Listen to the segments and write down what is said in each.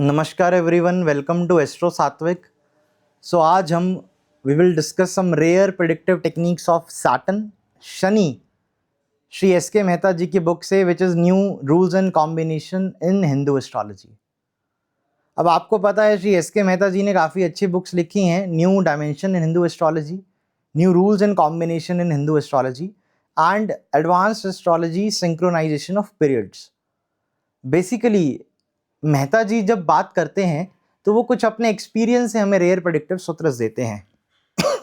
नमस्कार everyone, welcome to astro सात्विक। So आज हम we will discuss some rare predictive techniques of Saturn Shani, Shri S K Mehta ji की book से, which is new rules and combination in Hindu astrology. अब आपको पता है श्री एस के मेहता जी ने काफ़ी अच्छी बुक्स लिखी हैं, new dimension in Hindu astrology, new rules and combination in Hindu astrology and advanced astrology synchronization of periods. Basically Mehta ji जब बात करते हैं तो वो कुछ अपने एक्सपीरियंस से हमें रेयर प्रेडिक्टिव सूत्र देते हैं।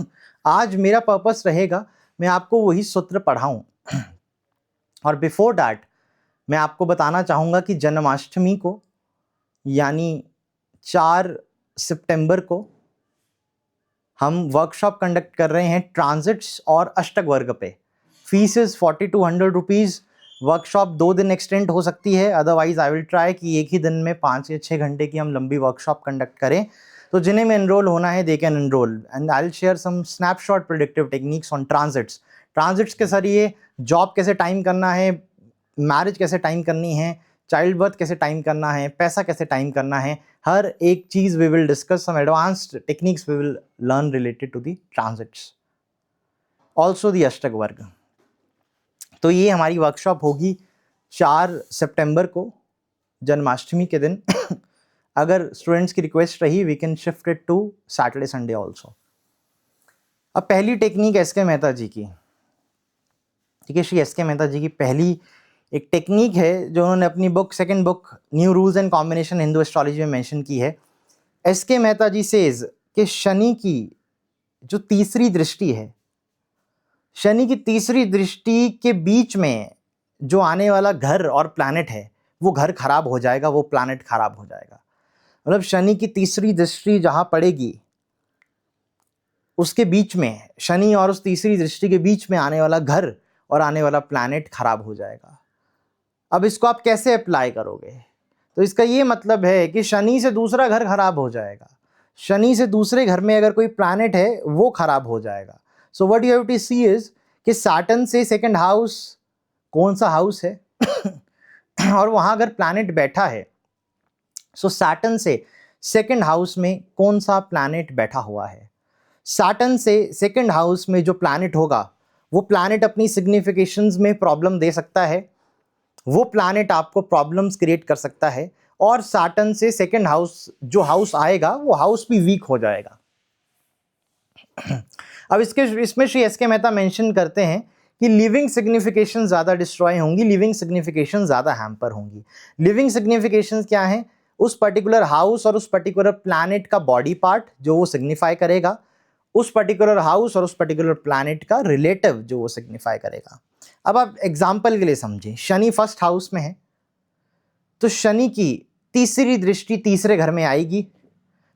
आज मेरा पर्पस रहेगा मैं आपको वही सूत्र पढ़ाऊं। और बिफोर डैट मैं आपको बताना चाहूँगा कि जन्माष्टमी को यानी 4 सितंबर को हम वर्कशॉप कंडक्ट कर रहे हैं ट्रांजिट्स और अष्टक वर्ग पे। Fees is 4200 rupees. वर्कशॉप 2 दिन एक्सटेंड हो सकती है, अदरवाइज आई विल ट्राई कि एक ही दिन में 5 या 6 घंटे की हम लंबी वर्कशॉप कंडक्ट करें। तो जिन्हें में एनरोल होना है they can enrol and I will share some snapshot predictive techniques on transits. Transits के जरिए जॉब कैसे टाइम करना है, मैरिज कैसे टाइम करनी है, चाइल्ड बर्थ कैसे टाइम करना है, पैसा कैसे टाइम करना है, हर एक चीज़ we will discuss. Some advanced techniques we will learn related to the transits, also the Ashtakavarga. तो ये हमारी वर्कशॉप होगी 4 सितंबर को, जन्माष्टमी के दिन। अगर स्टूडेंट्स की रिक्वेस्ट रही we can shift it to Saturday Sunday also. अब पहली technique S K Mehta ji की, ठीक है, श्री एस के मेहता जी की पहली एक टेक्निक है जो उन्होंने अपनी book, second book new rules and combination Hindu astrology में मेंशन की है। एस के मेहता जी सेज कि शनि की जो तीसरी दृष्टि है, शनि की तीसरी दृष्टि के बीच में जो आने वाला घर और प्लैनेट है वो घर खराब हो जाएगा, वो प्लैनेट खराब हो जाएगा। मतलब शनि की तीसरी दृष्टि जहां पड़ेगी उसके बीच में, शनि और उस तीसरी दृष्टि के बीच में आने वाला घर और आने वाला प्लैनेट खराब हो जाएगा। अब इसको आप कैसे अप्लाई करोगे? तो इसका ये मतलब है कि शनि से दूसरा घर खराब हो जाएगा, शनि से दूसरे घर में अगर कोई प्लैनेट है वो खराब हो जाएगा। So what you have to see is कि सैटर्न से सेकंड हाउस कौन सा हाउस है और वहां अगर प्लैनेट बैठा है, सो सैटर्न से सेकंड हाउस में कौन सा प्लैनेट बैठा हुआ है। सैटर्न से सेकंड हाउस में जो प्लैनेट होगा वो प्लैनेट अपनी सिग्निफिकेशंस में प्रॉब्लम दे सकता है, वो प्लैनेट आपको प्रॉब्लम्स क्रिएट कर सकता है, और सैटर्न से सेकंड हाउस जो हाउस आएगा वो हाउस भी वीक हो जाएगा। अब इसमें Shri S K Mehta mention करते हैं कि लिविंग सिग्निफिकेशन ज़्यादा डिस्ट्रॉय होंगी, लिविंग सिग्निफिकेशन ज़्यादा हैम्पर होंगी। लिविंग सिग्निफिकेशन क्या है? उस पर्टिकुलर हाउस और उस पर्टिकुलर प्लैनेट का बॉडी पार्ट जो वो सिग्निफाई करेगा, उस पर्टिकुलर हाउस और उस पर्टिकुलर प्लैनेट का रिलेटिव जो वो सिग्निफाई करेगा। अब आप एग्जाम्पल के लिए समझें, शनि फर्स्ट हाउस में है तो शनि की तीसरी दृष्टि तीसरे घर में आएगी,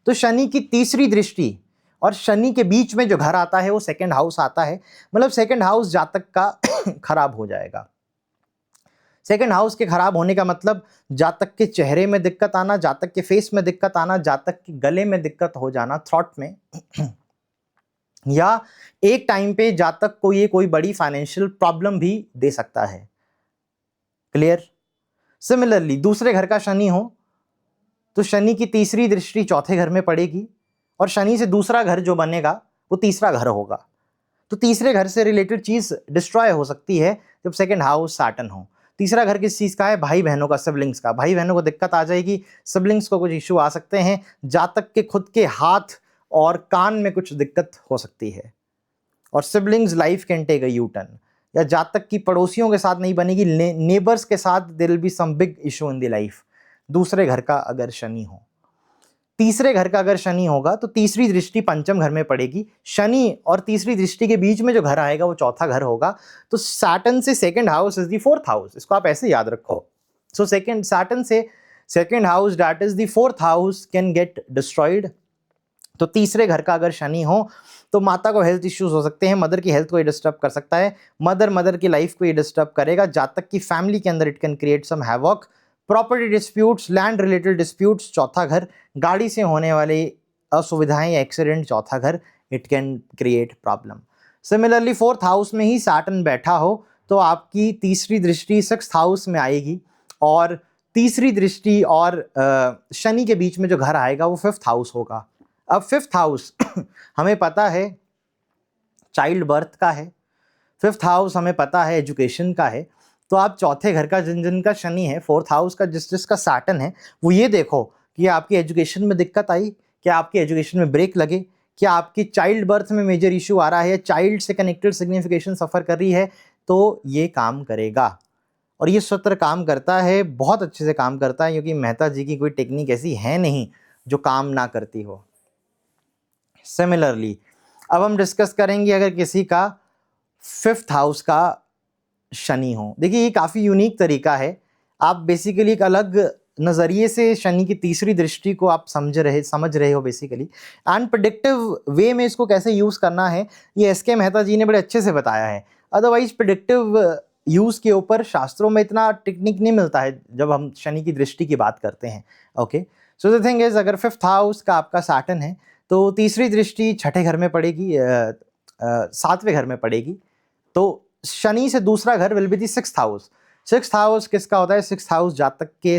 तो शनि की तीसरी दृष्टि और शनि के बीच में जो घर आता है वो सेकंड हाउस आता है, मतलब सेकंड हाउस जातक का खराब हो जाएगा। सेकंड हाउस के खराब होने का मतलब जातक के चेहरे में दिक्कत आना, जातक के फेस में दिक्कत आना, जातक के गले में दिक्कत हो जाना, थ्रॉट में या एक टाइम पे जातक को ये कोई बड़ी फाइनेंशियल प्रॉब्लम भी दे सकता है। क्लियर? सिमिलरली दूसरे घर का शनि हो तो शनि की तीसरी दृष्टि चौथे घर में पड़ेगी और शनि से दूसरा घर जो बनेगा वो तीसरा घर होगा, तो तीसरे घर से रिलेटेड चीज डिस्ट्रॉय हो सकती है जब सेकंड हाउस सैटर्न हो। तीसरा घर किस चीज का है? भाई बहनों का, सिबलिंग्स का। भाई बहनों को दिक्कत आ जाएगी, सिबलिंग्स को कुछ इश्यू आ सकते हैं, जातक के खुद के हाथ और कान में कुछ दिक्कत हो सकती है, और siblings life can take a U turn, या जातक की पड़ोसियों के साथ नहीं बनेगी, नेबर्स के साथ there will be some big issue in the life. दूसरे घर का अगर शनि हो, तीसरे घर का अगर शनि होगा तो तीसरी दृष्टि पंचम घर में पड़ेगी, शनि और तीसरी दृष्टि के बीच में जो घर आएगा वो चौथा घर होगा। तो सैटर्न से second house is the fourth house, इसको आप ऐसे याद रखो। सो सेकंड सैटर्न से second house that is the fourth house can get destroyed. तो तीसरे घर का अगर शनि हो तो माता को हेल्थ इश्यूज हो सकते हैं, मदर की हेल्थ को ये डिस्टर्ब कर सकता है, मदर की लाइफ को ये डिस्टर्ब करेगा, जातक की फैमिली के अंदर it can create some havoc, property disputes, land related disputes चौथा घर, गाड़ी से होने वाले असुविधाएं या एक्सीडेंट चौथा घर, it can create problem. Similarly fourth house में ही सैटर्न बैठा हो तो आपकी तीसरी दृष्टि सिक्स्थ हाउस में आएगी और तीसरी दृष्टि और शनि के बीच में जो घर आएगा वो 5th हाउस होगा। अब 5th हाउस हमें पता है चाइल्ड बर्थ का है, 5th हाउस हमें पता है एजुकेशन का है। तो आप चौथे घर का जिन जिन का शनि है, 4th हाउस का जिस जिसका सैटर्न है, वो ये देखो कि आपकी एजुकेशन में दिक्कत आई, क्या आपकी एजुकेशन में ब्रेक लगे, क्या आपकी चाइल्ड बर्थ में मेजर इशू आ रहा है, चाइल्ड से कनेक्टेड सिग्निफिकेशन सफ़र कर रही है, तो ये काम करेगा। और ये सूत्र काम करता है, बहुत अच्छे से काम करता है, क्योंकि मेहता जी की कोई टेक्निक ऐसी है नहीं जो काम ना करती हो। सिमिलरली अब हम डिस्कस करेंगे अगर किसी का 5th हाउस का शनि हो। देखिए ये काफ़ी यूनिक तरीका है, आप बेसिकली एक अलग नज़रिए से शनि की तीसरी दृष्टि को आप समझ रहे हो बेसिकली। अनप्रेडिक्टिव वे में इसको कैसे यूज़ करना है ये एसके मेहता जी ने बड़े अच्छे से बताया है। अदरवाइज प्रेडिक्टिव यूज़ के ऊपर शास्त्रों में इतना टेक्निक नहीं मिलता है जब हम शनि की दृष्टि की बात करते हैं। Okay, so the thing is, अगर 5th हाउस का आपका सैटर्न है तो तीसरी दृष्टि छठे घर में पड़ेगी, 7वें घर में पड़ेगी। तो शनि से दूसरा घर will be the 6th house. 6th house किसका होता है? 6th हाउस जातक के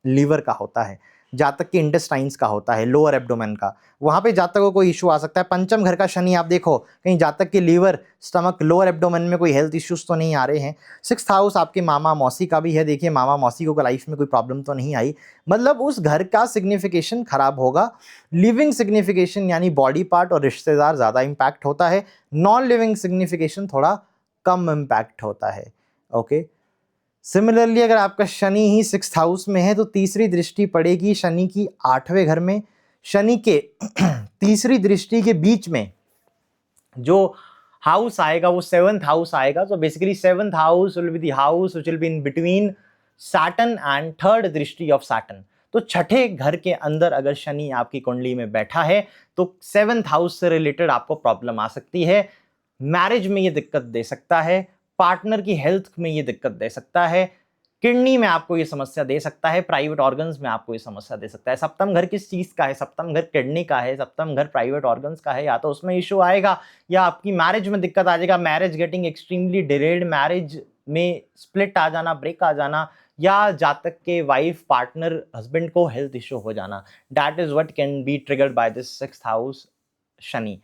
लीवर का होता है, जातक के इंटेस्टाइन्स का होता है, लोअर एब्डोमेन का। वहाँ पे जातक को कोई इशू आ सकता है। पंचम घर का शनि आप देखो, कहीं जातक के लीवर, स्टमक, लोअर एब्डोमेन में कोई हेल्थ इश्यूज तो नहीं आ रहे हैं। 6th हाउस आपके मामा मौसी का भी है, देखिए मामा मौसी को लाइफ में कोई प्रॉब्लम तो नहीं आई, मतलब उस घर का सिग्निफिकेशन खराब होगा। लिविंग सिग्निफिकेशन यानी बॉडी पार्ट और रिश्तेदार ज़्यादा इम्पैक्ट होता है, नॉन लिविंग सिग्निफिकेशन थोड़ा कम इम्पैक्ट होता है। ओके, सिमिलरली अगर आपका शनि ही 6th हाउस में है तो तीसरी दृष्टि पड़ेगी शनि की 8वें घर में। शनि के तीसरी दृष्टि के बीच में जो हाउस आएगा वो 7th हाउस आएगा। तो basically 7th house will be the house which will be in between Saturn and third दृष्टि ऑफ सैटर्न। तो छठे घर के अंदर अगर शनि आपकी कुंडली में बैठा है तो 7th हाउस से रिलेटेड आपको प्रॉब्लम आ सकती है। मैरिज में ये दिक्कत दे सकता है, पार्टनर की हेल्थ में ये दिक्कत दे सकता है, किडनी में आपको ये समस्या दे सकता है, प्राइवेट ऑर्गन्स में आपको ये समस्या दे सकता है। सप्तम घर किस चीज़ का है? सप्तम घर किडनी का है, सप्तम घर प्राइवेट ऑर्गन्स का है। या तो उसमें इशू आएगा या आपकी मैरिज में दिक्कत आ जाएगा, marriage getting extremely delayed, marriage में स्प्लिट आ जाना, ब्रेक आ जाना, या जातक के वाइफ, पार्टनर, हस्बैंड को हेल्थ इशू हो जाना। That is what can be triggered by this 6th house Shani.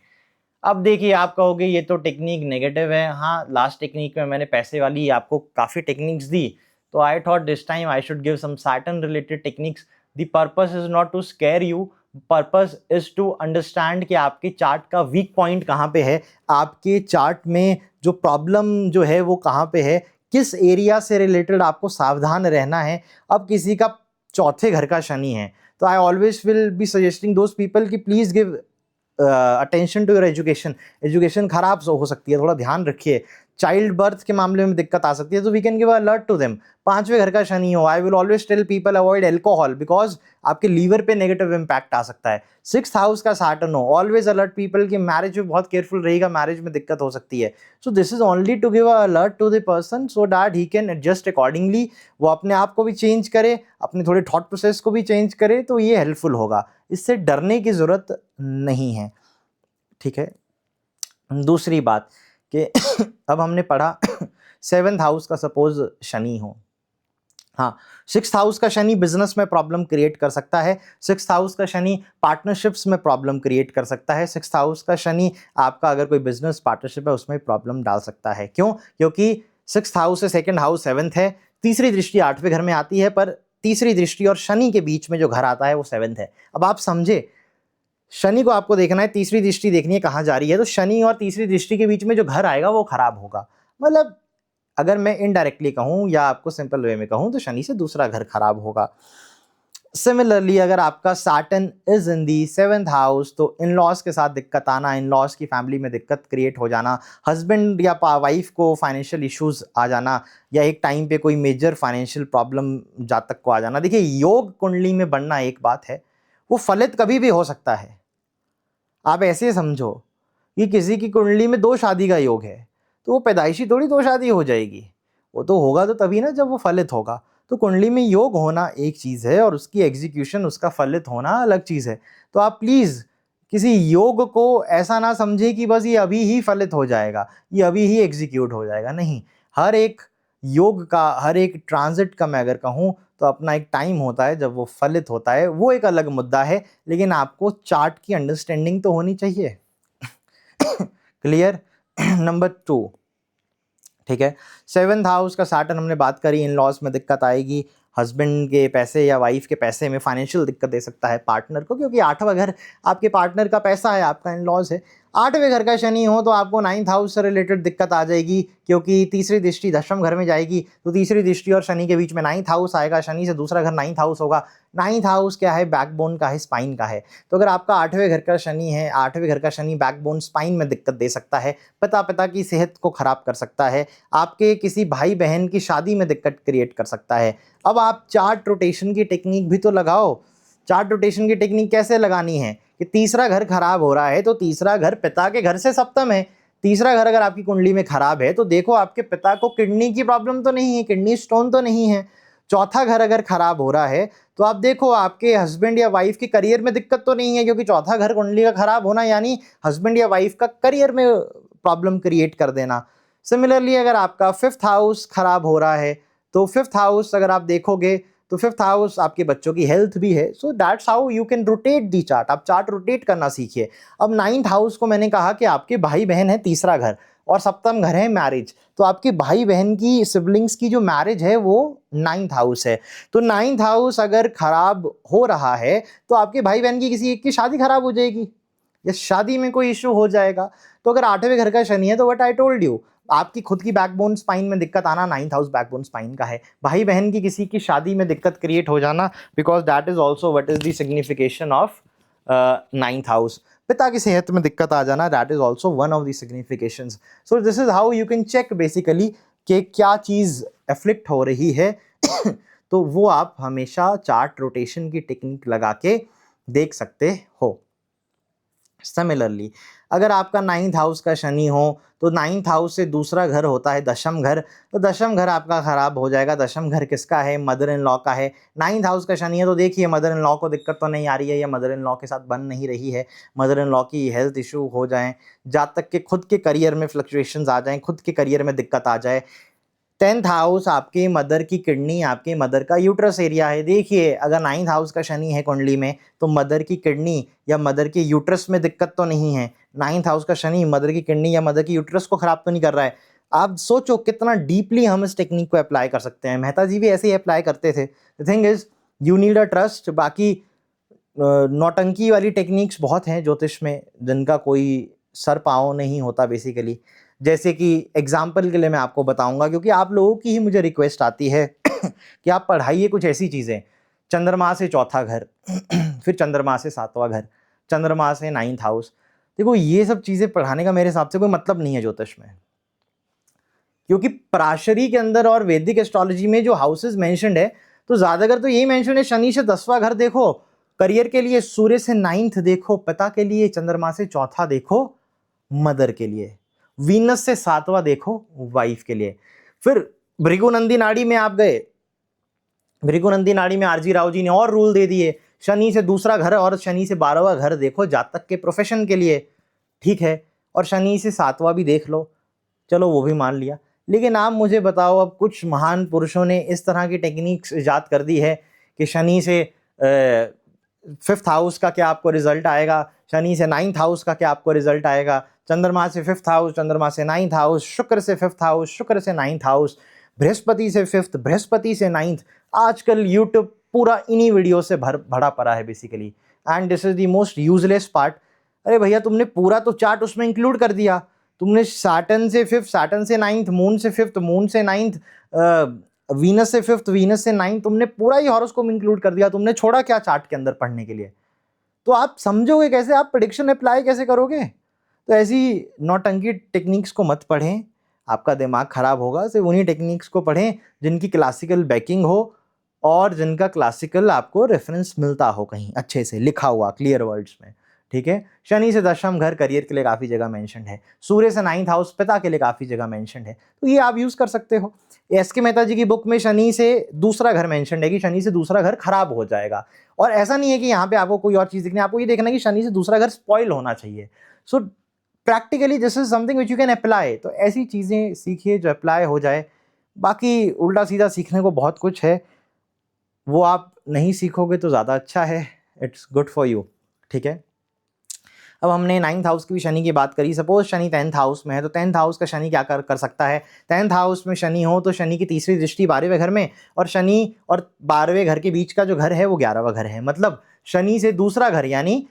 अब देखिए आप कहोगे ये तो टेक्निक नेगेटिव है। हाँ, लास्ट टेक्निक में मैंने पैसे वाली आपको काफ़ी टेक्निक्स दी, तो I thought this time I should give some Saturn related techniques. The purpose is not to scare you, purpose is to understand कि आपके चार्ट का वीक पॉइंट कहाँ पे है, आपके चार्ट में जो प्रॉब्लम जो है वो कहाँ पे है, किस एरिया से रिलेटेड आपको सावधान रहना है। अब किसी का चौथे घर का शनि है तो I always will be suggesting those people कि please give attention to your education. Education खराब हो सकती है, थोड़ा ध्यान रखिए। चाइल्ड बर्थ के मामले में दिक्कत आ सकती है, तो we can give alert to them. 5वें घर का शनि हो, I will always tell people avoid alcohol because आपके लीवर पे नेगेटिव इंपैक्ट आ सकता है। 6th हाउस का सैटर्न हो, ऑलवेज अलर्ट पीपल कि मैरिज में बहुत केयरफुल रहेगा, मैरिज में दिक्कत हो सकती है। So this is only to give a alert to the person so that he can adjust accordingly. वो अपने आप को भी चेंज करे, अपने थोड़े थॉट प्रोसेस को भी चेंज करे, तो ये हेल्पफुल होगा। इससे डरने की ज़रूरत नहीं है, ठीक है। दूसरी बात कि अब हमने पढ़ा 7th हाउस का सपोज शनि हो, हाँ 6th हाउस का शनि बिजनेस में प्रॉब्लम क्रिएट कर सकता है, 6th हाउस का शनि पार्टनरशिप्स में प्रॉब्लम क्रिएट कर सकता है, 6th हाउस का शनि आपका अगर कोई बिजनेस पार्टनरशिप है उसमें प्रॉब्लम डाल सकता है। क्यों? क्योंकि 6th हाउस से 2nd हाउस 7th है, तीसरी दृष्टि 8वें घर में आती है, पर तीसरी दृष्टि और शनि के बीच में जो घर आता है वो 7th है। अब आप समझे, शनि को आपको देखना है, तीसरी दृष्टि देखनी है कहाँ जा रही है, तो शनि और तीसरी दृष्टि के बीच में जो घर आएगा वो खराब होगा। मतलब अगर मैं इनडायरेक्टली कहूँ या आपको सिंपल वे में कहूँ तो शनि से दूसरा घर खराब होगा। सिमिलरली अगर आपका Saturn is in the 7th house तो इन लॉज के साथ दिक्कत आना, इन लॉज की फैमिली में दिक्कत क्रिएट हो जाना, हस्बैंड या वाइफ को फाइनेंशियल इश्यूज आ जाना, या एक टाइम पे कोई मेजर फाइनेंशियल प्रॉब्लम जातक को आ जाना। देखिए योग कुंडली में बनना एक बात है, वो फलित कभी भी हो सकता है। आप ऐसे समझो कि किसी की कुंडली में 2 शादी का योग है तो वो पैदाइशी थोड़ी 2 शादी हो जाएगी, वो तो होगा तो तभी ना जब वो फलित होगा। तो कुंडली में योग होना एक चीज़ है और उसकी एग्जीक्यूशन, उसका फलित होना अलग चीज़ है। तो आप प्लीज़ किसी योग को ऐसा ना समझें कि बस ये अभी ही फलित हो जाएगा, ये अभी ही एग्जीक्यूट हो जाएगा। नहीं, हर एक योग का हर एक ट्रांजिट का मैं अगर कहूँ तो अपना एक टाइम होता है जब वो फलित होता है, वो एक अलग मुद्दा है, लेकिन आपको चार्ट की अंडरस्टैंडिंग तो होनी चाहिए। क्लियर। नंबर 2, ठीक है, 7th हाउस का सैटर्न हमने बात करी, इन लॉज में दिक्कत आएगी, हस्बैंड के पैसे या वाइफ के पैसे में फाइनेंशियल दिक्कत दे सकता है पार्टनर को, क्योंकि 8वां घर आपके पार्टनर का पैसा है, आपका इन लॉज है। 8वें घर का शनि हो तो आपको 9th हाउस से रिलेटेड दिक्कत आ जाएगी, क्योंकि तीसरी दृष्टि दशम घर में जाएगी, तो तीसरी दृष्टि और शनि के बीच में 9th हाउस आएगा, शनि से दूसरा घर 9th हाउस होगा। 9th हाउस क्या है? बैकबोन का है, स्पाइन का है। तो अगर आपका 8वें घर का शनि है, 8वें घर का शनि बैकबोन स्पाइन में दिक्कत दे सकता है, पिता की सेहत को खराब कर सकता है, आपके किसी भाई बहन की शादी में दिक्कत क्रिएट कर सकता है। अब आप चार्ट रोटेशन की टेक्निक भी तो लगाओ। चार्ट रोटेशन की टेक्निक कैसे लगानी है कि तीसरा घर खराब हो रहा है, तो तीसरा घर पिता के घर से सप्तम है, तीसरा घर अगर आपकी कुंडली में खराब है तो देखो आपके पिता को किडनी की प्रॉब्लम तो नहीं है, किडनी स्टोन तो नहीं है। चौथा घर अगर खराब हो रहा है तो आप देखो आपके हस्बैंड या वाइफ के करियर में दिक्कत तो नहीं है, क्योंकि चौथा घर कुंडली का खराब होना यानी हस्बैंड या वाइफ का करियर में प्रॉब्लम क्रिएट कर देना। सिमिलरली अगर आपका 5th हाउस खराब हो रहा है, तो 5th हाउस अगर आप देखोगे तो 5th हाउस आपके बच्चों की हेल्थ भी है। So that's how you can rotate the chart. आप चार्ट रोटेट करना सीखिए। अब 9th हाउस को मैंने कहा कि आपके भाई बहन है, तीसरा घर, और सप्तम घर है मैरिज, तो आपके भाई बहन की सिबलिंग्स की जो मैरिज है वो 9th हाउस है। तो 9th हाउस अगर खराब हो रहा है तो आपके भाई बहन की किसी एक की शादी खराब हो जाएगी या शादी में कोई इश्यू हो जाएगा। तो अगर 8वें घर का शनि है तो व्हाट आई टोल्ड यू, आपकी खुद की बैकबोन स्पाइन में दिक्कत आना 9th हाउस बैकबोन स्पाइन का है। भाई बहन की किसी की शादी में दिक्कत क्रिएट हो जाना, because that is also what is the signification of 9th house. पिता की सेहत में दिक्कत आ जाना, that is also one of the significations. So this is how you can check basically कि क्या चीज़ एफ्लिक्ट हो रही है। तो वो आप हमेशा चार्ट रोटेशन की टेक्निक लगा के देख सकते हो। सिमिलरली अगर आपका 9th हाउस का शनि हो तो 9th हाउस से दूसरा घर होता है दशम घर, तो दशम घर आपका खराब हो जाएगा। दशम घर किसका है? मदर इन लॉ का है। 9th हाउस का शनि है तो देखिए मदर इन लॉ को दिक्कत तो नहीं आ रही है, या मदर इन लॉ के साथ बन नहीं रही है, मदर इन लॉ की हेल्थ इशू हो जाए, जहाँ तक कि खुद के करियर में फ्लक्चुएशंस आ जाएं, खुद के करियर में दिक्कत आ जाए। 10th हाउस आपके मदर की किडनी, आपके मदर का यूट्रस एरिया है। देखिए अगर 9th हाउस का शनि है कुंडली में तो मदर की किडनी या मदर के यूट्रस में दिक्कत तो नहीं है। 9th हाउस का शनि मदर की किडनी या मदर की यूट्रस को खराब तो नहीं कर रहा है। आप सोचो कितना डीपली हम इस टेक्निक को अप्लाई कर सकते हैं। मेहता जी भी ऐसे ही अप्लाई करते थे। The thing is you need a trust. बाकी नौटंकी वाली टेक्निक्स बहुत हैं ज्योतिष में जिनका कोई सर पाँव नहीं होता बेसिकली। जैसे कि एग्जाम्पल के लिए मैं आपको बताऊंगा, क्योंकि आप लोगों की ही मुझे रिक्वेस्ट आती है कि आप पढ़ाइए कुछ ऐसी चीज़ें, चंद्रमा से चौथा घर, फिर चंद्रमा से 7वां घर, चंद्रमा से 9th हाउस। देखो ये सब चीज़ें पढ़ाने का मेरे हिसाब से कोई मतलब नहीं है ज्योतिष में, क्योंकि पराशरी के अंदर और वैदिक एस्ट्रोलॉजी में जो हाउसेज मेंशन्ड है तो ज़्यादातर तो यही मेंशन है, शनि से 10वां घर देखो करियर के लिए, सूर्य से 9th देखो पिता के लिए, चंद्रमा से चौथा देखो मदर के लिए, वीनस से 7वां देखो वाइफ के लिए। फिर भृगुनंदी नाड़ी में आप गए, भृगुनंदी नाड़ी में आरजी राव जी ने और रूल दे दिए, शनि से दूसरा घर और शनि से 12वां घर देखो जातक के प्रोफेशन के लिए, ठीक है, और शनि से 7वां भी देख लो, चलो वो भी मान लिया। लेकिन आप मुझे बताओ, अब कुछ महान पुरुषों ने इस तरह की टेक्निक्स ईजाद कर दी है कि शनि से 5th हाउस का क्या आपको रिजल्ट आएगा, शनि से 9th हाउस का क्या आपको रिजल्ट आएगा, चंद्रमा से 5th हाउस, चंद्रमा से 9th हाउस, शुक्र से 5th हाउस, शुक्र से 9th हाउस, बृहस्पति से 5th, बृहस्पति से 9th। आजकल यूट्यूब पूरा इन्हीं वीडियो से भरा पड़ा है basically, and this is the most useless part. अरे भैया तुमने पूरा तो चार्ट उसमें इंक्लूड कर दिया, तुमने सैटर्न से 5th, सैटर्न से 9th, मून से 5th, मून से 9th, वीनस से 5th, वीनस से 9th, तुमने पूरा ही हॉरोस्कोप इंक्लूड कर दिया। तुमने छोड़ा क्या चार्ट के अंदर पढ़ने के लिए? तो आप समझोगे कैसे, आप प्रेडिक्शन अप्लाई कैसे करोगे? तो ऐसी नौटंकी टेक्निक्स को मत पढ़ें, आपका दिमाग खराब होगा। सिर्फ उन्हीं टेक्निक्स को पढ़ें जिनकी क्लासिकल बैकिंग हो और जिनका क्लासिकल आपको रेफरेंस मिलता हो कहीं अच्छे से लिखा हुआ क्लियर वर्ड्स में, ठीक है। शनि से दशम घर करियर के लिए काफ़ी जगह मेंशन्ड है, सूर्य से 9th हाउस पिता के लिए काफ़ी जगह मेंशन्ड है, तो ये आप यूज़ कर सकते हो। एस के मेहता जी की बुक में शनि से दूसरा घर मेंशन्ड है कि शनि से दूसरा घर खराब हो जाएगा, और ऐसा नहीं है कि यहाँ पे आपको कोई और चीज़ दिखनी है, आपको ये देखना है कि शनि से दूसरा घर स्पॉइल होना चाहिए। So practically this is something which you can apply. तो ऐसी चीज़ें सीखिए जो अप्लाई हो जाए। बाकी उल्टा सीधा सीखने को बहुत कुछ है, वो आप नहीं सीखोगे तो ज़्यादा अच्छा है, इट्स गुड फॉर यू। ठीक है, अब हमने 9th हाउस की भी शनि की बात करी। सपोज शनि 10th हाउस में है, तो 10th हाउस का शनि क्या कर सकता है? 10th हाउस में शनि हो तो शनि की तीसरी दृष्टि 12वें घर में, और शनि और 12वें घर के बीच का जो घर है वो 11वां घर है, मतलब शनि से दूसरा घर यानी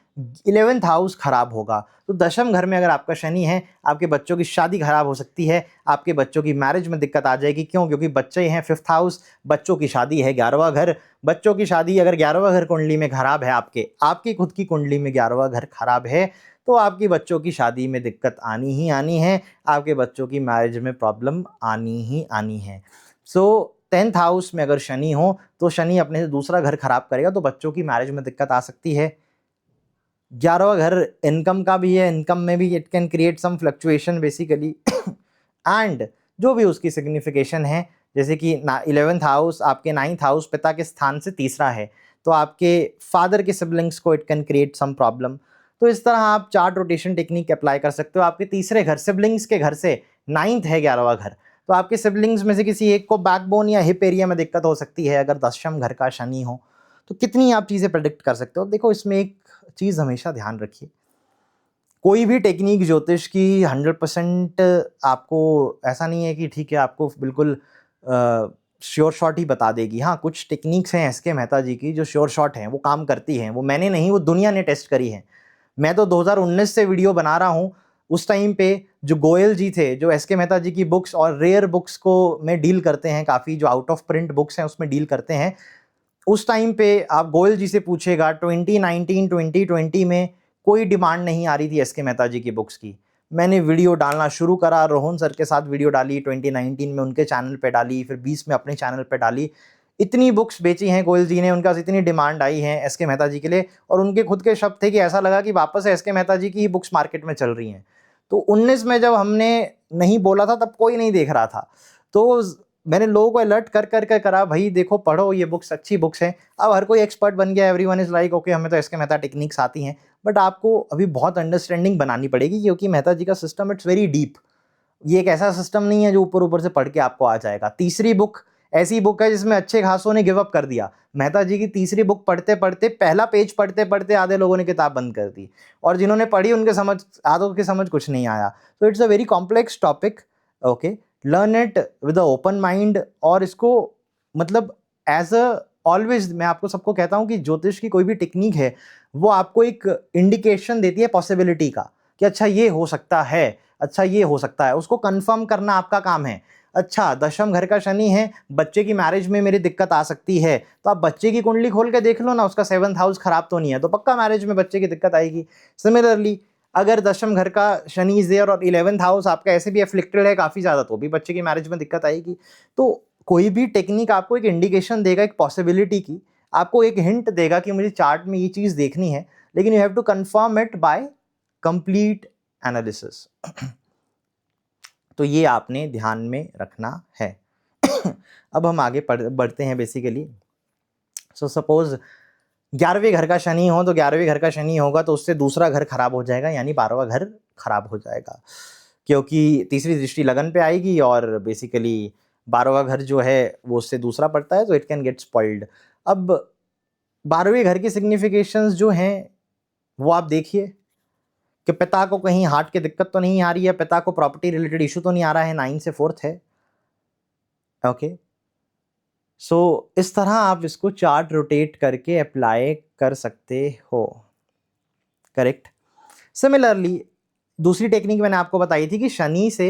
11th हाउस खराब होगा। तो दशम घर में अगर आपका शनि है, आपके बच्चों की शादी खराब हो सकती है, आपके बच्चों की मैरिज में दिक्कत आ जाएगी। क्यों? क्योंकि बच्चे हैं 5th हाउस, बच्चों की शादी है 11वां घर। बच्चों की शादी अगर 11वां घर कुंडली में खराब है, आपकी खुद की कुंडली में 11वां घर खराब है, तो आपकी बच्चों की शादी में दिक्कत आनी ही आनी है, आपके बच्चों की मैरिज में प्रॉब्लम आनी ही आनी है। सो 10th हाउस में अगर शनि हो तो शनि अपने से दूसरा घर खराब करेगा, तो बच्चों की मैरिज में दिक्कत आ सकती है। 11वां घर इनकम का भी है, इनकम में भी it can create some fluctuation basically and जो भी उसकी सिग्निफिकेशन है, जैसे कि 11th हाउस आपके 9th हाउस पिता के स्थान से तीसरा है, तो आपके फादर के सिबलिंग्स को it can create some problem. तो इस तरह आप चार्ट रोटेशन टेक्निक अप्लाई कर सकते हो। आपके तीसरे घर सिबलिंग्स के घर से 9th है 11वां घर, तो आपके सिबलिंग्स में से किसी एक को बैकबोन या हिप एरिया में दिक्कत हो सकती है अगर दशम घर का शनि हो। तो कितनी आप चीज़ें प्रेडिक्ट कर सकते हो? देखो, इसमें एक चीज़ हमेशा ध्यान रखिए, कोई भी टेक्निक ज्योतिष की 100% आपको ऐसा नहीं है कि ठीक है आपको बिल्कुल श्योर शॉट ही बता देगी। हाँ, कुछ टेक्निक्स हैं एस के मेहता जी की जो श्योर शॉट हैं, वो काम करती हैं। वो मैंने नहीं, वो दुनिया ने टेस्ट करी है। मैं तो 2019 से वीडियो बना रहा हूँ। उस टाइम पे जो गोयल जी थे, जो एस के मेहता जी की बुक्स और रेयर बुक्स को में डील करते हैं, काफ़ी जो आउट ऑफ प्रिंट बुक्स हैं उसमें डील करते हैं, उस टाइम पे आप गोयल जी से पूछेगा 2019 2020 में कोई डिमांड नहीं आ रही थी एस के मेहता जी की बुक्स की। मैंने वीडियो डालना शुरू करा, रोहन सर के साथ वीडियो डाली 2019 में, उनके चैनल पे डाली, फिर 20 में अपने चैनल पे डाली। इतनी बुक्स बेची हैं गोयल जी ने, उनके पास इतनी डिमांड आई है एस के मेहता जी के लिए, और उनके खुद के शब्द थे कि ऐसा लगा कि वापस एस के मेहता जी की ही बुक्स मार्केट में चल रही हैं। तो 19 में जब हमने नहीं बोला था तब कोई नहीं देख रहा था, तो मैंने लोगों को अलर्ट कर कर कर करा, भाई देखो पढ़ो, ये बुक्स अच्छी बुक्स हैं। अब हर कोई एक्सपर्ट बन गया, एवरीवन इज लाइक ओके हमें तो एस के मेहता टेक्निक्स आती हैं, बट आपको अभी बहुत अंडरस्टैंडिंग बनानी पड़ेगी, क्योंकि मेहता जी का सिस्टम इट्स वेरी डीप। ये एक ऐसा सिस्टम नहीं है जो ऊपर ऊपर से पढ़ के आपको आ जाएगा। तीसरी बुक ऐसी बुक है जिसमें अच्छे खासों ने गिव अप कर दिया। मेहता जी की तीसरी बुक पढ़ते पढ़ते, पहला पेज पढ़ते पढ़ते आधे लोगों ने किताब बंद कर दी, और जिन्होंने पढ़ी उनके समझ, आधों की समझ कुछ नहीं आया। तो it's a very complex topic, okay, learn it with a open mind. और इसको मतलब एज अ ऑलवेज मैं आपको सबको कहता हूँ कि ज्योतिष की कोई भी टेक्निक है वो आपको एक इंडिकेशन देती है पॉसिबिलिटी का, कि अच्छा ये हो सकता है, अच्छा ये हो सकता है, उसको कंफर्म करना आपका काम है। अच्छा, दशम घर का शनि है, बच्चे की मैरिज में मेरी दिक्कत आ सकती है, तो आप बच्चे की कुंडली खोल के देख लो ना, उसका 7th हाउस खराब तो नहीं है, तो पक्का मैरिज में बच्चे की दिक्कत आएगी। सिमिलरली अगर दशम घर का शनि इज देयर और 11th हाउस आपका ऐसे भी एफ्लिक्टेड है काफ़ी ज़्यादा, तो भी बच्चे की मैरिज में दिक्कत आएगी। तो कोई भी टेक्निक आपको एक इंडिकेशन देगा, एक पॉसिबिलिटी की, आपको एक हिंट देगा कि मुझे चार्ट में ये चीज़ देखनी है, लेकिन you have to confirm it by complete analysis. तो ये आपने ध्यान में रखना है। अब हम आगे बढ़ते हैं बेसिकली। सो सपोज 11वें घर का शनि हो, तो 11वें घर का शनि होगा तो उससे दूसरा घर खराब हो जाएगा, यानी 12वां घर खराब हो जाएगा, क्योंकि तीसरी दृष्टि लगन पे आएगी और बेसिकली 12वां घर जो है वो उससे दूसरा पड़ता है, तो इट कैन गेट स्पॉइल्ड। अब 12वें घर की सिग्निफिकेशंस जो हैं वो आप देखिए कि पिता को कहीं हार्ट की दिक्कत तो नहीं आ रही है, पिता को प्रॉपर्टी रिलेटेड इशू तो नहीं आ रहा है, 9 से 4th है, ओके। सो इस तरह आप इसको चार्ट रोटेट करके अप्लाई कर सकते हो, करेक्ट। सिमिलरली दूसरी टेक्निक मैंने आपको बताई थी कि शनि से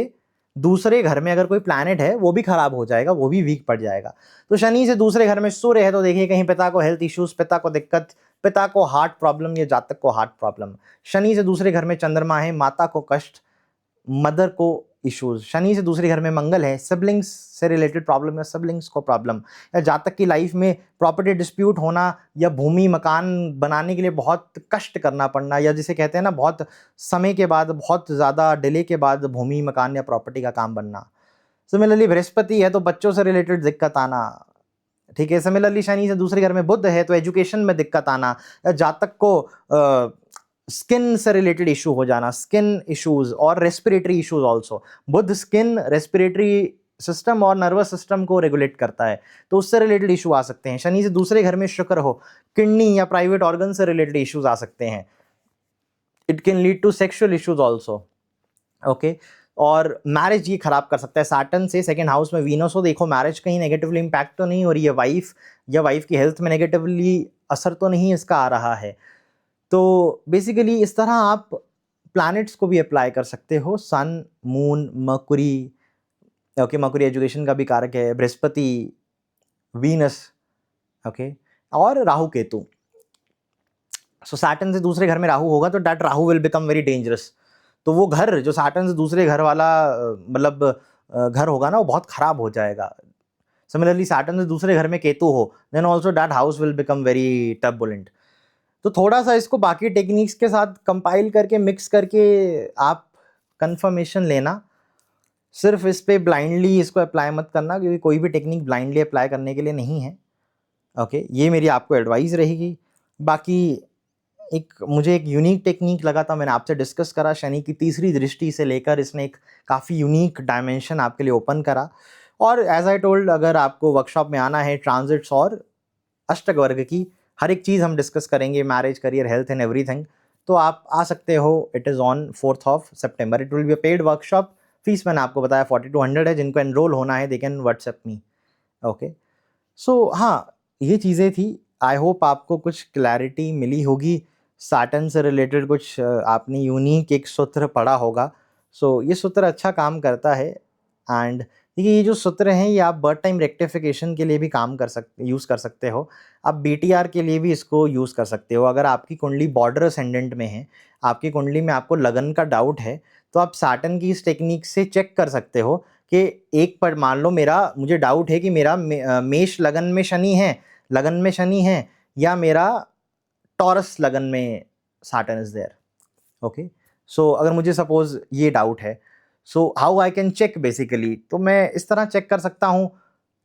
दूसरे घर में अगर कोई प्लैनेट है वो भी खराब हो जाएगा, वो भी वीक पड़ जाएगा। तो शनि से दूसरे घर में सूर्य है, तो देखिए कहीं पिता को हेल्थ इश्यूज, पिता को दिक्कत, पिता को हार्ट प्रॉब्लम या जातक को हार्ट प्रॉब्लम। शनि से दूसरे घर में चंद्रमा है, माता को कष्ट, मदर को इश्यूज। शनि से दूसरे घर में मंगल है, सिबलिंग्स से रिलेटेड प्रॉब्लम या सिबलिंग्स को प्रॉब्लम, या जातक की लाइफ में प्रॉपर्टी डिस्प्यूट होना, या भूमि मकान बनाने के लिए बहुत कष्ट करना पड़ना, या जिसे कहते हैं ना बहुत समय के बाद, बहुत ज़्यादा डिले के बाद भूमि मकान या प्रॉपर्टी का काम बनना। सिमिलरली बृहस्पति है तो बच्चों से रिलेटेड दिक्कत आना, ठीक है। सिमिलरली शनि से दूसरे घर में बुध है तो एजुकेशन में दिक्कत आना, या जातक को स्किन से रिलेटेड इशू हो जाना, स्किन इश्यूज और रेस्पिरेटरी इश्यूज ऑल्सो। बुध स्किन, रेस्पिरेटरी सिस्टम और नर्वस सिस्टम को रेगुलेट करता है, तो उससे रिलेटेड इशू आ सकते हैं। शनि से दूसरे घर में शुक्र हो, किडनी या प्राइवेट ऑर्गन से रिलेटेड इश्यूज आ सकते हैं। It can lead to sexual issues also, okay. और मैरिज ये खराब कर सकता है। सैटर्न से सेकंड हाउस में वीनस हो, देखो मैरिज कहीं नेगेटिवली इम्पैक्ट तो नहीं हो रही है, वाइफ या वाइफ की हेल्थ में नेगेटिवली असर तो नहीं इसका आ रहा है। तो बेसिकली इस तरह आप प्लैनेट्स को भी अप्लाई कर सकते हो, sun, moon, mercury, okay, mercury education का भी कारक है, बृहस्पति, वीनस, ओके, और राहु केतु। सो सैटर्न से दूसरे घर में राहु होगा तो that Rahu will become very dangerous. तो वो घर जो सैटर्न से दूसरे घर वाला मतलब घर होगा ना, वो बहुत खराब हो जाएगा। सिमिलरली सैटर्न से दूसरे घर में केतु हो, then also that house will become very turbulent. तो थोड़ा सा इसको बाकी टेक्निक्स के साथ कंपाइल करके मिक्स करके आप कंफर्मेशन लेना। सिर्फ इस पे ब्लाइंडली इसको अप्लाई मत करना, क्योंकि कोई भी टेक्निक ब्लाइंडली अप्लाई करने के लिए नहीं है, ओके। ये मेरी आपको एडवाइस रहेगी। बाकी मुझे एक यूनिक टेक्निक लगा था, मैंने आपसे डिस्कस करा, शनि की तीसरी दृष्टि से लेकर इसने एक काफ़ी यूनिक डायमेंशन आपके लिए ओपन करा। और एज आई टोल्ड, अगर आपको वर्कशॉप में आना है, ट्रांजिट्स और अष्टक वर्ग की हर एक चीज़ हम डिस्कस करेंगे, marriage, career, health and everything, तो आप आ सकते हो। It is on 4 September. It will be a paid workshop. Fees मैंने आपको बताया 4200 है। जिनको एनरोल होना है they can WhatsApp me, okay. So हाँ, ये चीज़ें थी। आई होप आपको कुछ क्लैरिटी मिली होगी। सैटर्न से रिलेटेड कुछ आपने यूनिक एक सूत्र पढ़ा होगा। सो ये सूत्र अच्छा काम करता है। एंड देखिए, ये जो सूत्र हैं ये आप बर्थ टाइम रेक्टिफिकेशन के लिए भी यूज़ कर सकते हो। आप बीटीआर के लिए भी इसको यूज़ कर सकते हो। अगर आपकी कुंडली बॉर्डर असेंडेंट में है, आपकी कुंडली में आपको लगन का डाउट है, तो आप सैटर्न की इस टेक्निक से चेक कर सकते हो कि एक पर मान लो मुझे डाउट है कि मेरा मेष लगन में शनि है या मेरा टॉरस लगन में Saturn is there, okay. So अगर मुझे सपोज ये डाउट है, so how I can check basically, तो मैं इस तरह चेक कर सकता हूँ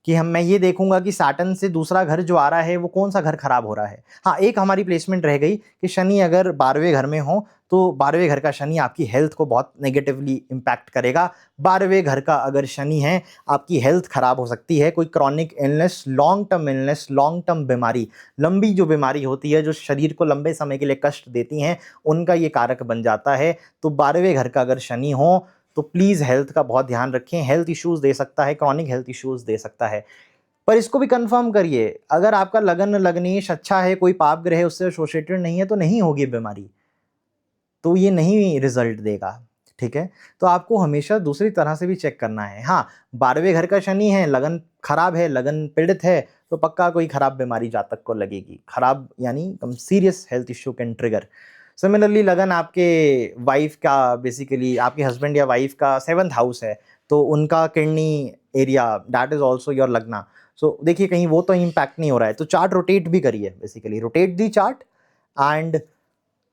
कि मैं ये देखूंगा कि सैटर्न से दूसरा घर जो आ रहा है वो कौन सा घर खराब हो रहा है। हाँ, एक हमारी प्लेसमेंट रह गई कि शनि अगर 12वें घर में हो तो 12वें घर का शनि आपकी हेल्थ को बहुत नेगेटिवली इम्पैक्ट करेगा। 12वें घर का अगर शनि है, आपकी हेल्थ खराब हो सकती है। कोई क्रॉनिक इलनेस, लॉन्ग टर्म बीमारी, लंबी जो बीमारी होती है जो शरीर को लंबे समय के लिए कष्ट देती हैं, उनका ये कारक बन जाता है। तो 12वें घर का अगर शनि हो तो प्लीज़ हेल्थ का बहुत ध्यान रखें। हेल्थ इश्यूज़ दे सकता है, क्रॉनिक हेल्थ इश्यूज़ दे सकता है। पर इसको भी कंफर्म करिए, अगर आपका लगन लग्नेश अच्छा है, कोई पाप ग्रह उससे एसोसिएटेड नहीं है, तो नहीं होगी बीमारी, तो ये नहीं रिजल्ट देगा, ठीक है। तो आपको हमेशा दूसरी तरह से भी चेक करना है। हाँ, 12वें घर का शनि है, लगन खराब है, लगन पीड़ित है, तो पक्का कोई खराब बीमारी जातक को लगेगी। खराब यानी serious health issue can trigger. Similarly लगन आपके वाइफ का, बेसिकली आपके हस्बैंड या वाइफ का 7th हाउस है, तो उनका kidney area, that is also your लगना। सो देखिए कहीं वो तो इम्पैक्ट नहीं हो रहा है, तो चार्ट रोटेट भी करिए, basically rotate the chart. And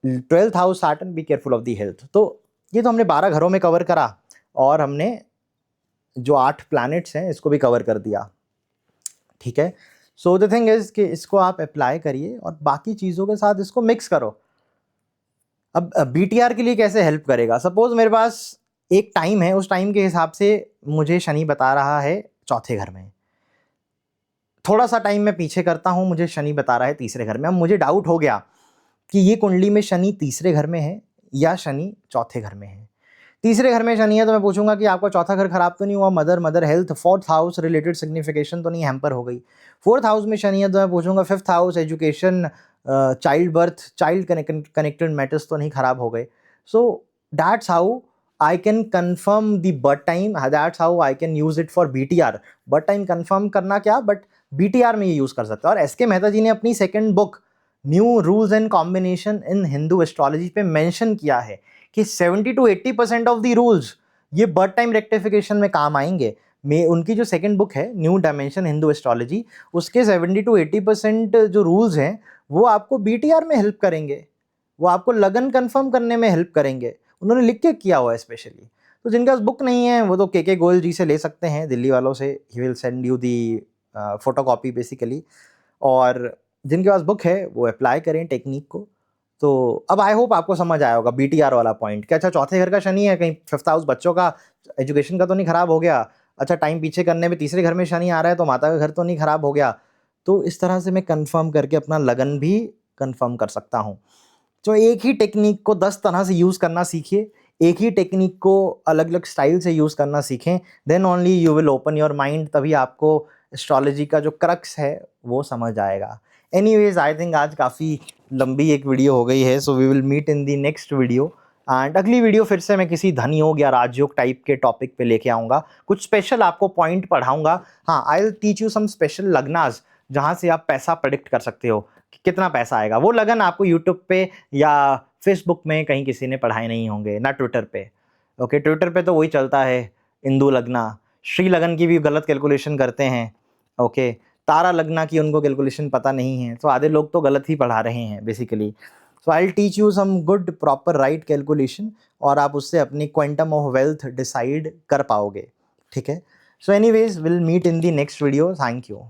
12th house Saturn, be careful of the health. तो ये तो हमने 12 घरों में कवर करा, और हमने जो 8 प्लैनेट्स हैं इसको भी कवर कर दिया, ठीक है। सो द थिंग इज कि इसको आप अप्लाई करिए और बाकी चीज़ों के साथ इसको मिक्स करो। अब बीटीआर के लिए कैसे हेल्प करेगा, सपोज मेरे पास एक टाइम है, उस टाइम के हिसाब से मुझे शनि बता रहा है चौथे घर में, थोड़ा सा टाइम मैं पीछे करता हूँ, मुझे शनि बता रहा है तीसरे घर में। अब मुझे डाउट हो गया कि ये कुंडली में शनि तीसरे घर में है या शनि चौथे घर में है। तीसरे घर में शनि है तो मैं पूछूंगा कि आपका चौथा घर खराब तो नहीं हुआ, mother health, 4th house related signification तो नहीं हैम्पर हो गई। 4th हाउस में शनि है तो मैं पूछूंगा 5th house, education, child birth, child connected matters तो नहीं खराब हो गए। So that's how I can confirm the birth time, that's how I can use it for BTR. Birth time confirm करना क्या, बट बीटीआर में ये यूज कर सकते हैं। और एसके मेहता जी ने अपनी second book new rules and combination in Hindu astrology पे मेंशन किया है कि 70 to 80% ऑफ द रूल्स ये बर्थ टाइम रेक्टिफिकेशन में काम आएंगे। उनकी जो सेकंड बुक है न्यू डायमेंशन हिंदू एस्ट्रोलॉजी, उसके 70 to 80% जो रूल्स हैं वो आपको बीटीआर में हेल्प करेंगे, वो आपको लगन कंफर्म करने में हेल्प करेंगे। उन्होंने लिख के किया हुआ है स्पेशली। तो जिनके पास बुक नहीं है वो तो के गोयल जी से ले सकते हैं, दिल्ली वालों से, he will send you the photocopy basically. और जिनके पास बुक है वो अप्लाई करें टेक्निक को। तो अब आई होप आपको समझ आया होगा बीटीआर वाला पॉइंट कि अच्छा चौथे घर का शनि है, कहीं 5th हाउस बच्चों का एजुकेशन का तो नहीं खराब हो गया, अच्छा टाइम पीछे करने में तीसरे घर में शनि आ रहा है तो माता का घर तो नहीं खराब हो गया। तो इस तरह से मैं कंफर्म करके अपना लगन भी कंफर्म कर सकता हूँ। तो एक ही टेक्निक को 10 तरह से यूज़ करना सीखिए, एक ही टेक्निक को अलग अलग स्टाइल से यूज़ करना सीखें, then only you will open your mind, तभी आपको एस्ट्रोलॉजी का जो क्रक्स है वो समझ आएगा। एनीवेज आई थिंक आज काफ़ी लंबी एक वीडियो हो गई है, so we will meet in the next video. And अगली वीडियो फिर से मैं किसी धन योग या राजयोग टाइप के टॉपिक पे लेके आऊँगा, कुछ स्पेशल आपको पॉइंट पढ़ाऊँगा। हाँ, I will teach you some special लग्नास जहाँ से आप पैसा प्रेडिक्ट कर सकते हो कि कितना पैसा आएगा। वो लगन आपको यूट्यूब पे या फेसबुक में कहीं किसी ने पढ़ाए नहीं होंगे, ना ट्विटर पे। ओके, ट्विटर पे तो वही चलता है, इंदु लगना, श्री लगन की भी गलत कैलकुलेशन करते हैं। ओके, तारा लगना की उनको कैलकुलेशन पता नहीं है, तो आधे लोग तो गलत ही पढ़ा रहे हैं basically. So I will teach you some good proper right calculation, और आप उससे अपनी क्वांटम ऑफ वेल्थ डिसाइड कर पाओगे। ठीक है, so anyways will meet in the next video. Thank you.